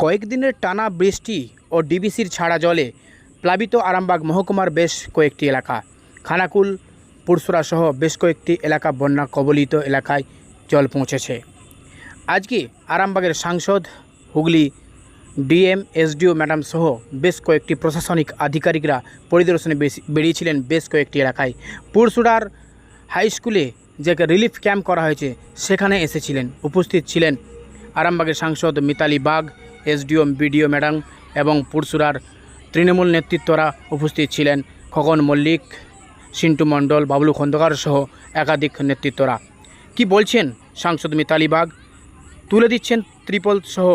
কয়েকদিনের টানা বৃষ্টি ও ডিবিসির ছাড়া জলে প্লাবিত আরামবাগ মহকুমার বেশ কয়েকটি এলাকা। খানাকুল, পুরসুরা সহ বেশ কয়েকটি এলাকা বন্যা কবলিত এলাকায় জল পৌঁছেছে। আজকে আরামবাগের সাংসদ, হুগলি ডিএম, এসডিও ম্যাডাম সহ বেশ কয়েকটি প্রশাসনিক আধিকারিকরা পরিদর্শনে বেরিয়েছিলেন বেশ কয়েকটি এলাকায়। পুরসুরার হাই স্কুলে যে রিলিফ ক্যাম্প করা হয়েছে সেখানে এসেছিলেন, উপস্থিত ছিলেন আরামবাগের সাংসদ Mitali Bag, SDO, BDO madam এবং পুরসুরার তৃণমূল নেতৃত্বরা উপস্থিত ছিলেন। খগন মল্লিক, সিন্টু মণ্ডল, বাবলু খন্দকার সহ একাধিক নেতৃত্বরা। কি বলছেন সাংসদ মিতালি বাগ, তুলে দিচ্ছেন ত্রিপল সহ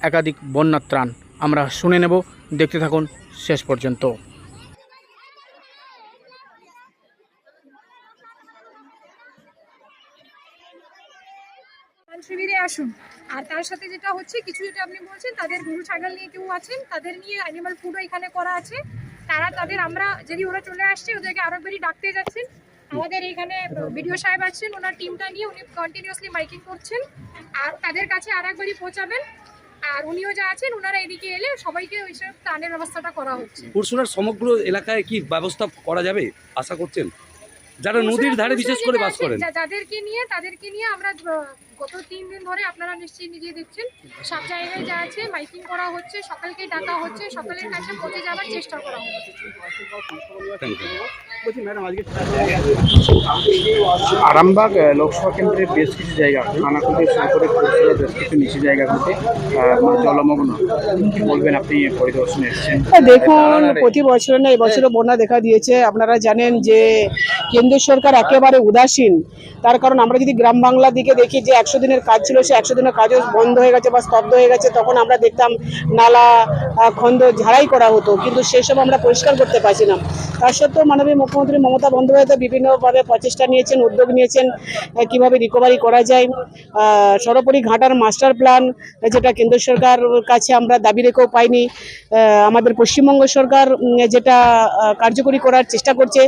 একাধিক বন্যা ত্রাণ, আমরা শুনে নেব। দেখতে থাকুন শেষ পর্যন্ত। শিবিরে আসুন। আর তার সাথে যেটা হচ্ছে, কিছু যেটা আপনি বলছেন, তাদের গরু ছাগল নিয়ে কেউ আছেন, তাদের নিয়ে অ্যানিমাল ফুডও এখানে করা আছে। তাদের আমরা যদি ওরা চলে আসছে, ওদেরকে আরো বেশি ডাকতে যাচ্ছেন। আমাদের এখানে বিডিও সাহেব আছেন, ওনার টিমটা নিয়ে উনি কন্টিনিউয়াসলি মাইকিং করছেন আর তাদের কাছে আর একবারই পৌঁছাবেন। আর উনিও যা আছেন, ওনারা এদিকে এলে সবাইকে ওইসব ত্রাণের ব্যবস্থাটা করা হচ্ছে। পুরসুরার সমগ্র এলাকায় কি ব্যবস্থা করা যাবে আশা করছেন, যারা নদীর ধারে বিশেষ করে বাস করেন? তাদেরকে নিয়ে আমরা গত 3 দিন ধরে, আপনারা নিশ্চয়ই নিজে দেখছেন, সব জায়গায় যা আছে মাইকিং করা হচ্ছে, সকালকে ডাকা হচ্ছে, সকালের কাছে পৌঁছে যাওয়ার চেষ্টা করা হচ্ছে। আরামবাগ লোকসভা কেন্দ্রের বেশ কিছু জায়গা, খানাকুল শুরু করে পুরসুরা বেশ কিছু নিচু জায়গাগুলোতে জলমগ্ন। কি বলবেন, আপনি পরিদর্শনে এসেছেন? দেখুন, প্রতি বছর না এবছরও বন্যা দেখা দিয়েছে। আপনারা জানেন যে কেন্দ্র সরকার একেবারে উদাসীন। তার কারণ আমরা যদি গ্রাম বাংলার দিকে দেখি, যে 100 দিনের কাজ ছিল, সে 100 দিনের কাজও বন্ধ হয়ে গেছে বা স্তব্ধ হয়ে গেছে। তখন আমরা দেখতাম নালা খন্দ ঝাড়াই করা হতো, কিন্তু সেসব আমরা পরিষ্কার করতে পারছি না। তার সত্ত্বেও মাননীয় মুখ্যমন্ত্রী মমতা বন্দ্যোপাধ্যায় বিভিন্নভাবে প্রচেষ্টা নিয়েছেন, উদ্যোগ নিয়েছেন কিভাবে রিকভারি করা যায়। সর্বোপরি ঘাটার মাস্টার প্ল্যান, যেটা কেন্দ্র সরকার কাছে আমরা দাবি রেখেও পাইনি, আমাদের পশ্চিমবঙ্গ সরকার যেটা কার্যকরী করার চেষ্টা করছে।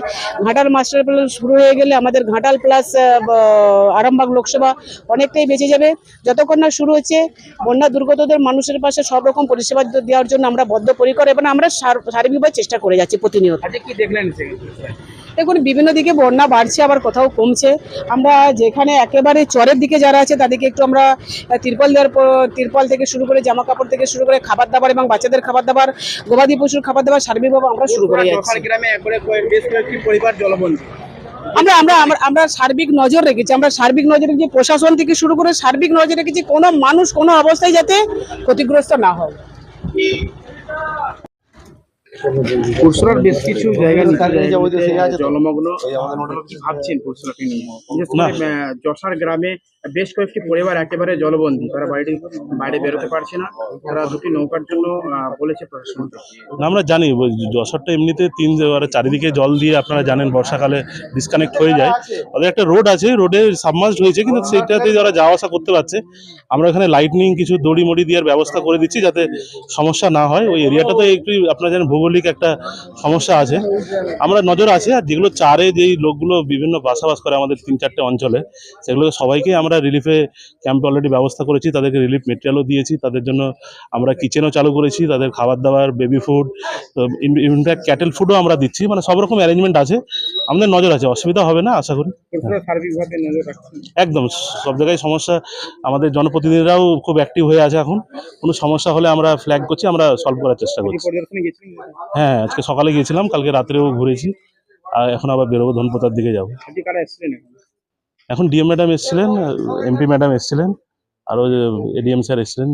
ঘাটাল মাস্টার প্ল্যান শুরু হয়ে গেলে আমাদের ঘাটাল প্লাস আরামবাগ লোকসভা অনেকটাই বেঁচে যাবে। যতক্ষণ না শুরু হচ্ছে, বন্যা দুর্গতদের মানুষের পাশে সব রকম পরিষেবা দেওয়ার জন্য আমরা বদ্ধপরিকর এবং আমরা সার্বিকভাবে চেষ্টা করে যাচ্ছি প্রতিনিয়ত। কি দেখলেন? দেখুন, বিভিন্ন দিকে বন্যা বাড়ছে, আবার কোথাও কমছে। আমরা যেখানে একেবারে চরের দিকে যারা আছে তাদেরকে একটু আমরা তিরপল থেকে শুরু করে, জামা কাপড় থেকে শুরু করে, খাবার দাবার এবং বাচ্চাদের খাবার দাবার, গবাদি পশুর খাবার দাবার সার্বিকভাবে আমরা শুরু করে যাচ্ছি। গ্রামে একবারে বেশ কয়েকটি পরিবার জলবন্দী। আমরা সার্বিক নজর রেখেছি। প্রশাসন থেকে শুরু করে সার্বিক নজর রেখেছি, কোনো মানুষ কোনো অবস্থায় যাতে ক্ষতিগ্রস্ত না হয়। পুরসুরার বেশ কিছু জায়গা জলমগ্ন। কি ভাবছেন পুরসুরাকে নিয়ে? যশার গ্রামে বেশ কয়েকটি পরিবার একেবারে জলবন্দী, তারা বাইরে বেরোতে পারছে না। তারা 2টি নৌকার জন্য বলেছে প্রশাসন। আমরা জানি যশোরটা এমনিতে চারিদিকে জল দিয়ে, আপনারা জানেন বর্ষাকালে ডিসকানেক্ট হয়ে যায়। ওদের একটা রোড আছে, রোডে সাবমার্জড হয়েছে, কিন্তু সেটাতে যারা যাওয়া আসা করতে পারছে। আমরা এখানে লাইটনিং, কিছু দড়ি মড়ি দেওয়ার ব্যবস্থা করে দিচ্ছি যাতে সমস্যা না হয়। ওই এরিয়াটাতে একটু আপনারা জানেন ভৌগোলিক একটা সমস্যা আছে, আমরা নজর আছে। আর যেগুলো চারে যেই লোকগুলো বিভিন্ন বাসাবাস করে আমাদের 3-4টে অঞ্চলে, সেগুলোকে সবাইকে আমরা রিলিফে ক্যাম্পে অলরেডি ব্যবস্থা করেছি। তাদেরকে রিলিফ মেটেরিয়ালও দিয়েছি, তাদের জন্য আমরা কিচেনও চালু করেছি, তাদের খাবার দাবার, বেবি ফুড, ইনফ্যাক্ট ক্যাটেল ফুডও আমরা দিচ্ছি। মানে সব রকম অ্যারেঞ্জমেন্ট আছে, আমাদের নজর আছে, অসুবিধা হবে না আশা করি। একদম সব জায়গায় সমস্যা, আমাদের জনপ্রতিনিধিরাও খুব অ্যাক্টিভ হয়ে আছে। এখন কোনো সমস্যা হলে আমরা ফ্ল্যাগ করছি, আমরা সলভ করার চেষ্টা করছি। হ্যাঁ, আজকে সকালে গিয়েছিলাম, কালকে রাত্রেও ঘুরেছি, আর এখন আবার বেরোবো, ধনপতার দিকে যাবো। এখন ডিএম ম্যাডাম এসেছিলেন, এমপি ম্যাডাম এসেছিলেন, আরও এডিএম স্যার এসেছিলেন।